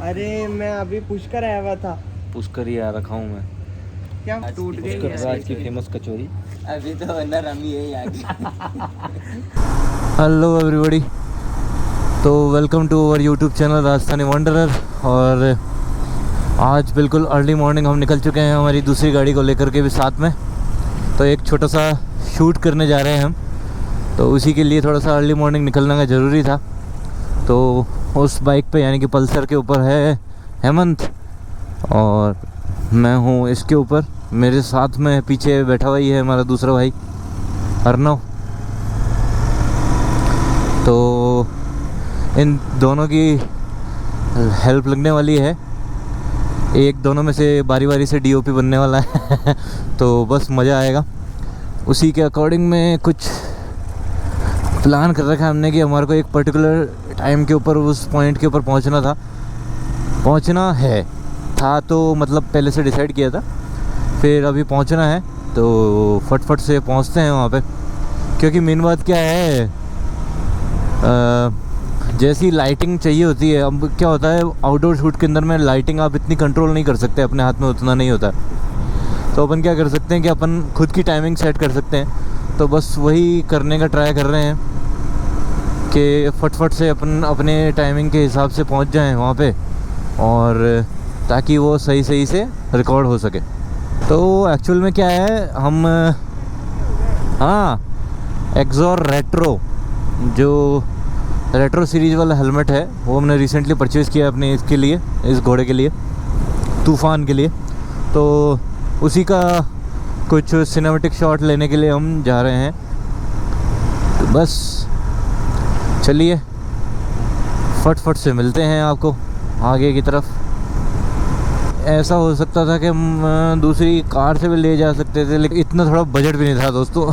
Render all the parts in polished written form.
अरे मैं अभी पुष्कर आया हुआ था। पुष्कर ही आ रखा हूँ मैं। क्या टूट गई पुष्कर है? राज की फेमस कचौरी। अभी तो अंदर हम ही है हेलो एवरीबॉडी, तो welcome to our YouTube channel Rajasthani wanderer. और आज बिल्कुल अर्ली मॉर्निंग हम निकल चुके हैं हमारी दूसरी गाड़ी को लेकर के भी साथ में। तो एक छोटा सा शूट करने जा रहे हैं हम, तो उसी के लिए थोड़ा सा अर्ली मॉर्निंग निकलना का ज़रूरी था। तो उस बाइक पे यानी कि पल्सर के ऊपर है हेमंत और मैं हूँ इसके ऊपर। मेरे साथ में पीछे बैठा हुआ ही है हमारा दूसरा भाई अर्नव। तो इन दोनों की हेल्प लगने वाली है, एक दोनों में से बारी बारी से डीओपी बनने वाला है तो बस मज़ा आएगा। उसी के अकॉर्डिंग में कुछ प्लान कर रखा है हमने कि हमारे को एक पर्टिकुलर टाइम के ऊपर उस पॉइंट के ऊपर पहुंचना था तो मतलब पहले से डिसाइड किया था, फिर अभी पहुंचना है तो फटफट से पहुंचते हैं वहाँ पे। क्योंकि मेन बात क्या है, जैसी लाइटिंग चाहिए होती है, अब क्या होता है आउटडोर शूट के अंदर में लाइटिंग आप इतनी कंट्रोल नहीं कर सकते, अपने हाथ में उतना नहीं होता। तो अपन क्या कर सकते हैं कि अपन खुद की टाइमिंग सेट कर सकते हैं। तो बस वही करने का ट्राई कर रहे हैं कि फटफट से अपन अपने टाइमिंग के हिसाब से पहुंच जाएं वहाँ पे, और ताकि वो सही से रिकॉर्ड हो सके। तो एक्चुअल में क्या है, हम एक्सोर रेट्रो, जो रेट्रो सीरीज़ वाला हेलमेट है वो हमने रिसेंटली परचेज़ किया अपने इसके लिए, इस घोड़े के लिए, तूफ़ान के लिए। तो उसी का कुछ सिनेमैटिक शॉट लेने के लिए हम जा रहे हैं। तो बस चलिए फटफट से मिलते हैं आपको आगे की तरफ। ऐसा हो सकता था कि हम दूसरी कार से भी ले जा सकते थे, लेकिन इतना थोड़ा बजट भी नहीं था दोस्तों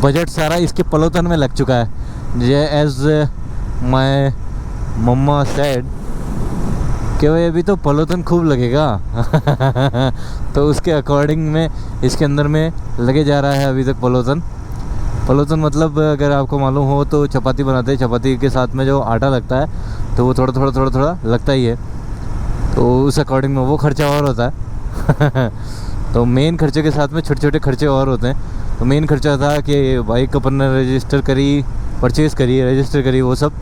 बजट सारा इसके पलोतन में लग चुका है। एज माय मम्मा सेड कि भाई अभी तो पलोतन खूब लगेगा तो उसके अकॉर्डिंग में इसके अंदर में लगे जा रहा है अभी तक पलोतन मतलब अगर आपको मालूम हो तो चपाती बनाते हैं, चपाती के साथ में जो आटा लगता है तो वो थोड़ा लगता ही है। तो उस अकॉर्डिंग में वो खर्चा और होता है तो मेन खर्चे के साथ में छोटे छोटे खर्चे और होते हैं। तो मेन खर्चा था कि बाइक अपन ने रजिस्टर करी वो सब।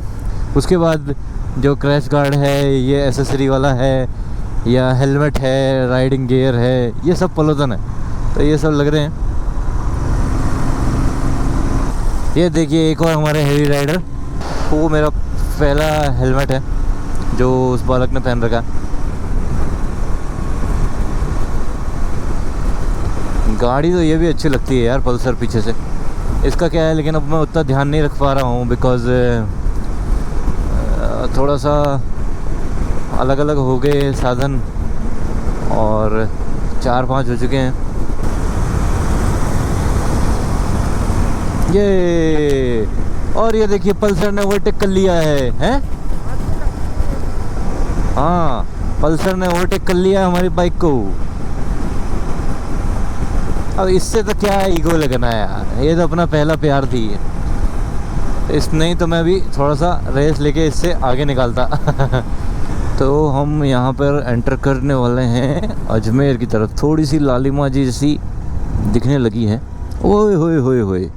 उसके बाद जो क्रैश गार्ड है, ये एसेसरी वाला है, या हेलमेट है, राइडिंग गियर है, ये सब पलोतन है। तो ये सब लग रहे हैं। ये देखिए एक और हमारे हेवी राइडर, वो मेरा पहला हेलमेट है जो उस बालक ने पहन रखा है। गाड़ी तो ये भी अच्छी लगती है यार, पल्सर पीछे से। इसका क्या है, लेकिन अब मैं उतना ध्यान नहीं रख पा रहा हूँ बिकॉज़ थोड़ा सा अलग अलग हो गए साधन और 4-5 हो चुके हैं। ये देखिए पल्सर ने ओवरटेक कर लिया है? हाँ, पल्सर ने ओवरटेक कर लिया हमारी बाइक को। अब इससे तो क्या ईगो लगना है यार, ये तो अपना पहला प्यार थी। इस नहीं तो मैं भी थोड़ा सा रेस लेके इससे आगे निकालता तो हम यहाँ पर एंटर करने वाले हैं अजमेर की तरफ। थोड़ी सी लालिमा जी जैसी दिखने लगी है। ओए होए होए होए,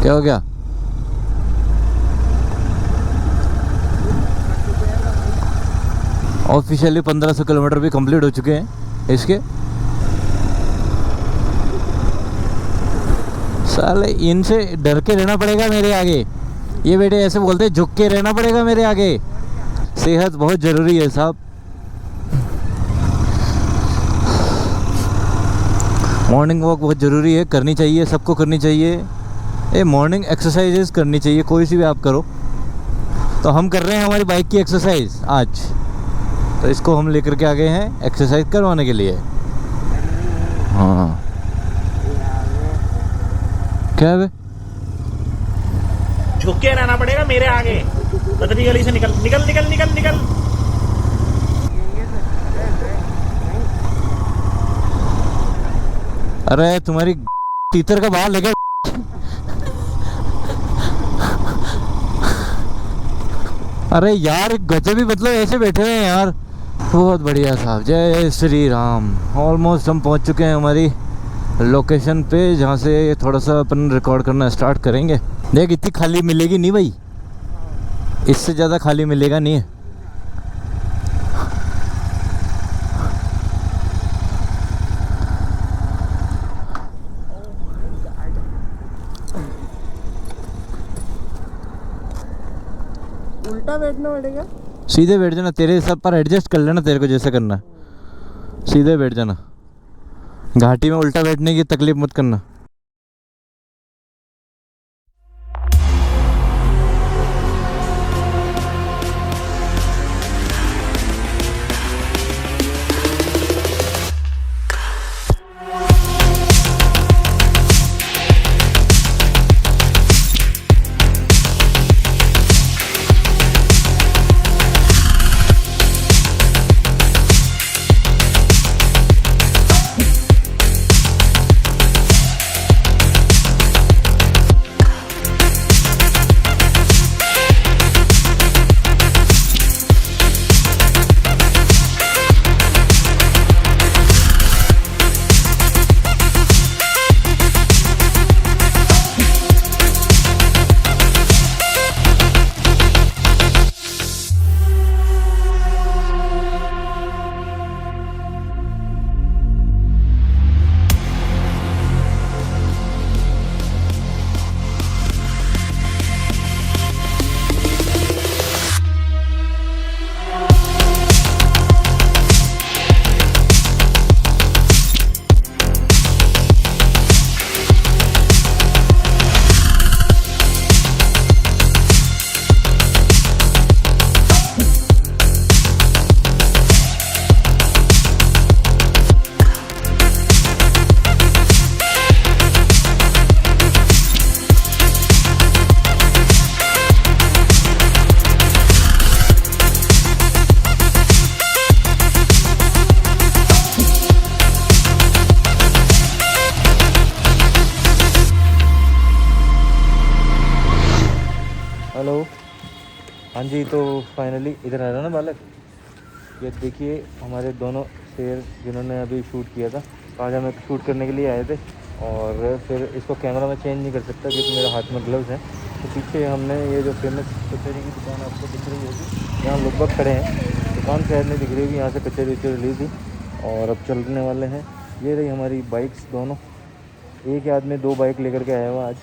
क्या हो गया? ऑफिशियली 1500 किलोमीटर भी कंप्लीट हो चुके हैं इसके। साले इनसे डर के रहना पड़ेगा मेरे आगे। ये बेटे ऐसे बोलते हैं, झुक के रहना पड़ेगा मेरे आगे। सेहत बहुत ज़रूरी है साहब। मॉर्निंग वॉक बहुत ज़रूरी है, करनी चाहिए, सबको करनी चाहिए। ये मॉर्निंग एक्सरसाइजेस करनी चाहिए, कोई सी भी आप करो। तो हम कर रहे हैं हमारी बाइक की एक्सरसाइज आज। तो इसको हम लेकर के आ गए हैं एक्सरसाइज करवाने के लिए। हाँ, क्या है? झुक के रहना पड़ेगा मेरे आगे। बदरी गली से निकल निकल निकल निकल निकल। अरे तुम्हारी तीतर का बाल लगे अरे यार गजब ही मतलब ऐसे बैठे हुए हैं यार। बहुत बढ़िया साहब, जय श्री राम। ऑलमोस्ट हम पहुंच चुके हैं हमारी लोकेशन पे, जहाँ से थोड़ा सा अपन रिकॉर्ड करना स्टार्ट करेंगे। देख इतनी खाली मिलेगी नहीं भाई, इससे ज़्यादा खाली मिलेगा नहीं। उल्टा बैठना पड़ेगा। सीधे बैठ जाना, तेरे हिसाब पर एडजस्ट कर लेना, तेरे को जैसे करना है सीधे बैठ जाना। घाटी में उल्टा बैठने की तकलीफ मत करना। हेलो, हाँ जी। तो फाइनली इधर आ रहा ना बालक, ये देखिए हमारे दोनों शेर जिन्होंने अभी शूट किया था। आज हमें शूट करने के लिए आए थे और फिर इसको कैमरा में चेंज नहीं कर सकता क्योंकि मेरे हाथ में ग्लव्स हैं। तो पीछे हमने ये जो फेमस कचौरी की दुकान आपको दिख रही होगी, यहाँ लगभग खड़े हैं। दुकान शायद नहीं दिख रही होगी, यहाँ से कचौरी ली थी और अब चलने वाले हैं। ये रही हमारी बाइक्स दोनों, एक ही आदमी 2 बाइक लेकर के आया हुआ आज।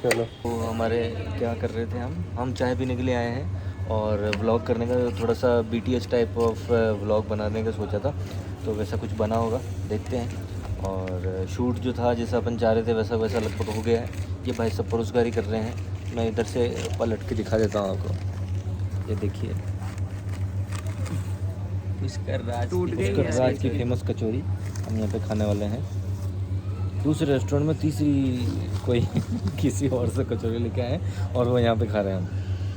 चलो, तो हमारे क्या कर रहे थे हम चाय पीने के लिए आए हैं और व्लॉग करने का थोड़ा सा BTS टाइप ऑफ व्लॉग बनाने का सोचा था, तो वैसा कुछ बना होगा, देखते हैं। और शूट जो था जैसा अपन चाह रहे थे वैसा लगभग हो गया है। ये भाई सब परोसगारी कर रहे हैं, मैं इधर से पलट के दिखा देता हूँ आपको। ये देखिए पुष्कर राज की फेमस कचौरी हम यहाँ पे खाने वाले हैं। दूसरे रेस्टोरेंट में तीसरी कोई किसी और से कचौरी लेके आए और वो यहाँ पे खा रहे हैं हम।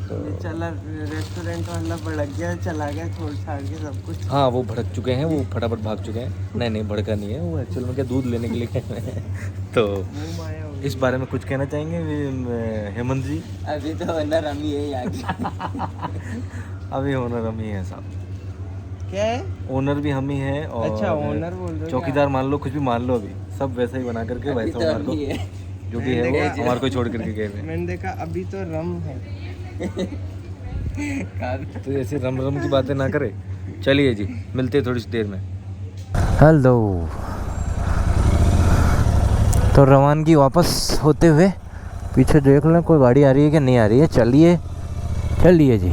तो चला रेस्टोरेंट वाला भड़क गया, चला गया छोड़ छाड़ के सब कुछ। हाँ, वो भड़क चुके हैं, वो फटाफट भाग चुके हैं। नहीं भड़का नहीं है, वो एक्चुअल में क्या दूध लेने के लिए गए हुए हैं। तो इस बारे में कुछ कहना चाहेंगे हेमंत जी? अभी तो ओनर हम ही है यहाँ के। अभी ओनर हम ही है साहब। क्या है? ओनर भी हम ही है और अच्छा, ओनर बोल रहे हो? चौकीदार मान लो, कुछ भी मान लो, अभी सब वैसा ही बना करके वैसा तो हमारे को जो भी है वो हमारे को छोड़ करके गए हुए हैं। मैंने देखा अभी तो रम है। तो ऐसे रम की बातें ना करे। चलिए जी, मिलते हैं थोड़ी सी देर में। हेलो, तो रवानगी वापस होते हुए पीछे देख लें कोई गाड़ी आ रही है कि नहीं आ रही है। चलिए जी।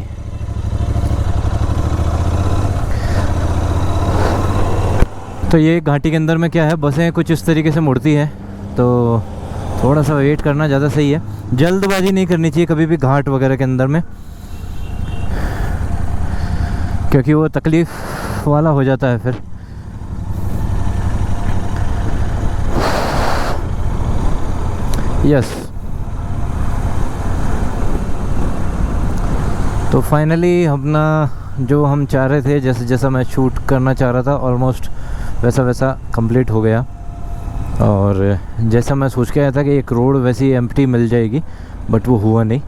तो ये घाटी के अंदर में क्या है, बसें कुछ इस तरीके से मुड़ती है, तो थोड़ा सा वेट करना ज़्यादा सही है। जल्दबाजी नहीं करनी चाहिए कभी भी घाट वगैरह के अंदर में, क्योंकि वो तकलीफ़ वाला हो जाता है फिर। यस, तो फाइनली अपना जो हम चाह रहे थे, जैसा मैं शूट करना चाह रहा था, ऑलमोस्ट वैसा कंप्लीट हो गया। और जैसा मैं सोच के आया था कि एक रोड वैसी एम्प्टी मिल जाएगी, बट वो हुआ नहीं।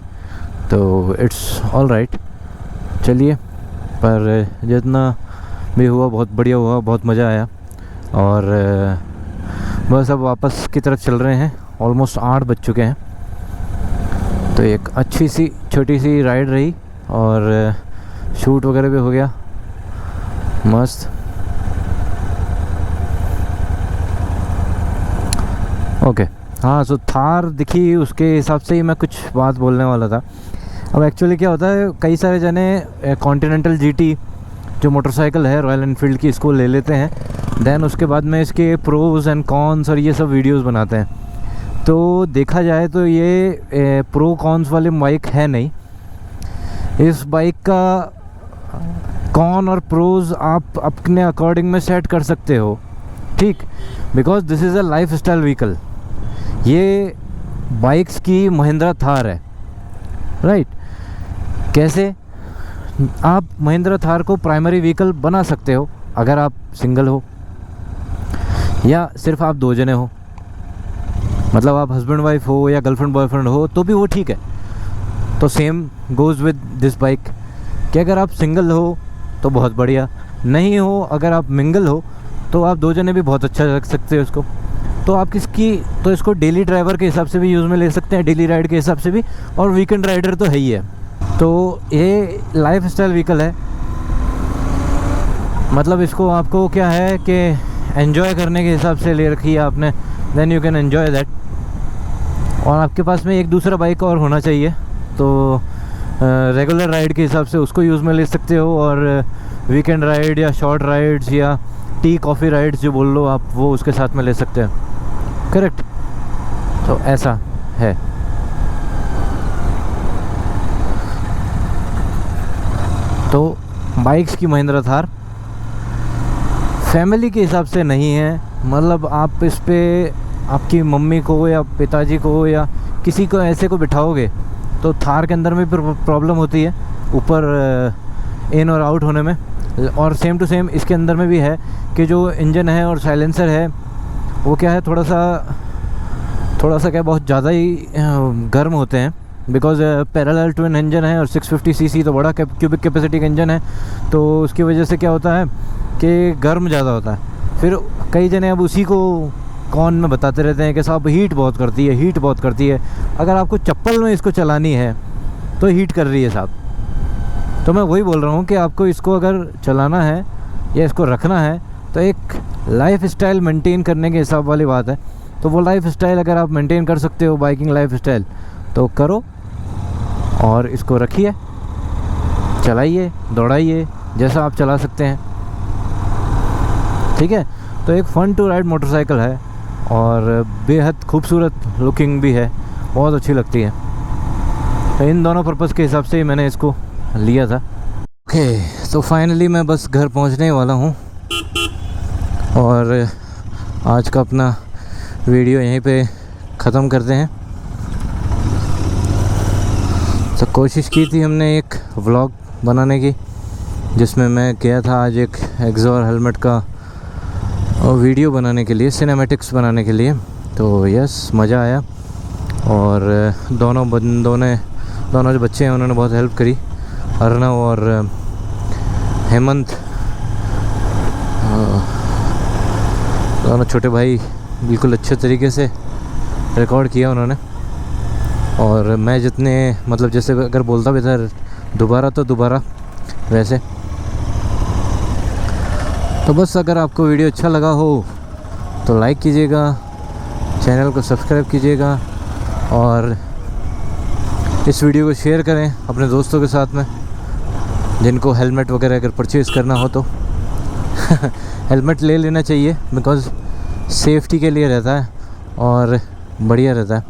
तो इट्स ऑल राइट। चलिए, पर जितना भी हुआ बहुत बढ़िया हुआ, बहुत मज़ा आया। और बस अब वापस की तरफ चल रहे हैं। ऑलमोस्ट 8 बज चुके हैं। तो एक अच्छी सी छोटी सी राइड रही और शूट वगैरह भी हो गया मस्त। ओके, हाँ, सो थार दिखी, उसके हिसाब से ही मैं कुछ बात बोलने वाला था। अब एक्चुअली क्या होता है, कई सारे जने कॉन्टिनेंटल जीटी जो मोटरसाइकिल है रॉयल एनफील्ड की, इसको ले लेते हैं। देन उसके बाद में इसके प्रोज एंड कॉन्स और ये सब वीडियोस बनाते हैं। तो देखा जाए तो ये प्रो कॉन्स वाले बाइक है नहीं। इस बाइक का कॉन और प्रोज आप अपने अकॉर्डिंग में सेट कर सकते हो, ठीक, because this is a life style vehicle. ये बाइक्स की महिंद्रा थार है, राइट। कैसे आप महिंद्रा थार को प्राइमरी व्हीकल बना सकते हो अगर आप सिंगल हो या सिर्फ आप 2 जने हो, मतलब आप हस्बैंड वाइफ हो या गर्लफ्रेंड बॉयफ्रेंड हो तो भी वो ठीक है। तो same goes with this bike कि अगर आप सिंगल हो तो बहुत बढ़िया, नहीं हो अगर आप मिंगल हो तो आप 2 जने भी बहुत अच्छा रख सकते हो इसको। तो आप तो इसको डेली ड्राइवर के हिसाब से भी यूज़ में ले सकते हैं, डेली राइड के हिसाब से भी, और वीकेंड राइडर तो है ही है। तो ये लाइफ स्टाइल व्हीकल है, मतलब इसको आपको क्या है कि एन्जॉय करने के हिसाब से ले रखी है आपने, then you can enjoy that. और आपके पास में एक दूसरा बाइक और होना चाहिए, तो रेगुलर राइड के हिसाब से उसको यूज़ में ले सकते हो, और वीकेंड राइड या शॉर्ट राइड्स या टी कॉफ़ी राइड्स जो बोल लो आप, वो उसके साथ में ले सकते हैं, करेक्ट। तो ऐसा है। तो बाइक्स की महिंद्रा थार फैमिली के हिसाब से नहीं है, मतलब आप इस पे आपकी मम्मी को या पिताजी को या किसी को ऐसे को बिठाओगे तो थार के अंदर में प्रॉब्लम होती है ऊपर इन और आउट होने में। और सेम टू सेम इसके अंदर में भी है कि जो इंजन है और साइलेंसर है वो क्या है, थोड़ा सा क्या बहुत ज़्यादा ही गर्म होते हैं, बिकॉज पैरेलल ट्विन इंजन है और 650 सीसी तो बड़ा क्यूबिक कैपेसिटी का इंजन है। तो उसकी वजह से क्या होता है कि गर्म ज़्यादा होता है। फिर कई जने अब उसी को कॉन में बताते रहते हैं कि साहब हीट बहुत करती है, हीट बहुत करती है। अगर आपको चप्पल में इसको चलानी है तो हीट कर रही है साहब। तो मैं वही बोल रहा हूँ कि आपको इसको अगर चलाना है या इसको रखना है तो एक लाइफ स्टाइल मेंटेन करने के हिसाब वाली बात है। तो वो लाइफ स्टाइल अगर आप मेंटेन कर सकते हो, बाइकिंग लाइफ स्टाइल, तो करो और इसको रखिए, चलाइए, दौड़ाइए, जैसा आप चला सकते हैं, ठीक है। तो एक फ़न टू राइड मोटरसाइकिल है और बेहद खूबसूरत लुकिंग भी है, बहुत अच्छी लगती है। तो इन दोनों पर्पज़ के हिसाब से ही मैंने इसको लिया था। ओके, तो फाइनली मैं बस घर पहुंचने वाला हूं और आज का अपना वीडियो यहीं पे ख़त्म करते हैं। तो कोशिश की थी हमने एक व्लॉग बनाने की जिसमें मैं गया था आज एक एग्जॉर हेलमेट का वीडियो बनाने के लिए, सिनेमैटिक्स बनाने के लिए। तो यस, मज़ा आया और दोनों जो बच्चे हैं उन्होंने बहुत हेल्प करी, अर्नव और हेमंत, दोनों छोटे भाई बिल्कुल अच्छे तरीके से रिकॉर्ड किया उन्होंने। और मैं जितने मतलब जैसे अगर बोलता भी था दोबारा तो दोबारा वैसे। तो बस अगर आपको वीडियो अच्छा लगा हो तो लाइक कीजिएगा, चैनल को सब्सक्राइब कीजिएगा और इस वीडियो को शेयर करें अपने दोस्तों के साथ में जिनको हेलमेट वगैरह अगर परचेज़ करना हो तो हेलमेट ले लेना चाहिए, बिकॉज़ सेफ्टी के लिए रहता है और बढ़िया रहता है।